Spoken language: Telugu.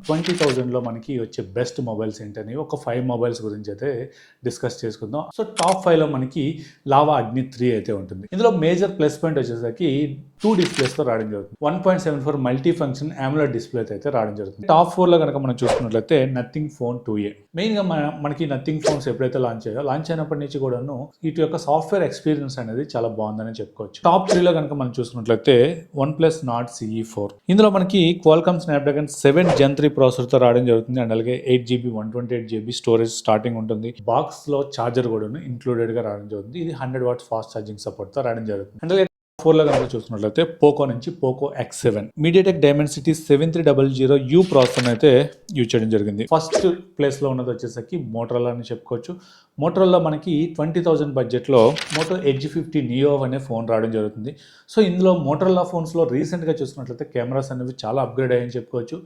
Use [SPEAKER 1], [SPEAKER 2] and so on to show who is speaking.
[SPEAKER 1] 20,000లో మనకి వచ్చే బెస్ట్ మొబైల్స్ ఏంటని ఒక 5 మొబైల్స్ గురించి అయితే డిస్కస్ చేసుకుందాం. సో టాప్ 5లో మనకి లావా అగ్ని 3 అయితే ఉంటుంది. ఇందులో మేజర్ ప్లస్ పాయింట్ వచ్చేసరికి 2 డిస్ప్లేస్తో రావడం జరుగుతుంది. 1.74 మల్టీ ఫంక్షన్ AMOLED డిస్ప్లే అయితే రావడం జరుగుతుంది. టాప్ 4లో కనుక మనం చూసుకున్నట్లయితే నథింగ్ ఫోన్ 2A. మెయిన్గా మనకి నథింగ్ ఫోన్స్ ఎప్పుడైతే లాంచ్ అయినప్పటి నుంచి కూడాను వీటి యొక్క సాఫ్ట్వేర్ ఎక్స్పీరియన్స్ అనేది చాలా బాగుందని చెప్పుకోవచ్చు. టాప్ 3లో కనుక మనం చూసుకున్నట్లయితే OnePlus Nord CE4. ఇందులో మనకి Qualcomm Snapdragon 7 Gen 3 ప్రాసెసర్తో రావడం జరుగుతుంది. అండ్ అలాగే 8GB 128GB స్టోరేజ్ స్టార్టింగ్ ఉంటుంది. బాక్స్ లో చార్జర్ కూడా ఇంక్లూడెడ్ గా రావడం జరుగుతుంది. ఇది 100 వాట్స్ ఫాస్ట్ ఛార్జింగ్ సపోర్ట్ తో రావడం జరుగుతుంది. అండ్ 4లో కనుక చూసుకున్నట్లయితే పోకో నుంచి Poco X7 MediaTek Dimensity 7300U processor అయితే యూజ్ చేయడం జరిగింది. ఫస్ట్ ప్లేస్ లో ఉన్నది వచ్చేసరికి మోటరోలా అని చెప్పుకోవచ్చు. మోటరోలా మనకి 20,000 బడ్జెట్లో మోటో ఎడ్జ్ 50 నియో అనే ఫోన్ రావడం జరుగుతుంది. సో ఇందులో మోటరోలా ఫోన్స్ లో రీసెంట్ గా చూసుకున్నట్లయితే కెమెరాస్ అనేవి చాలా అప్గ్రేడ్ అయ్యాయని చెప్పుకోవచ్చు.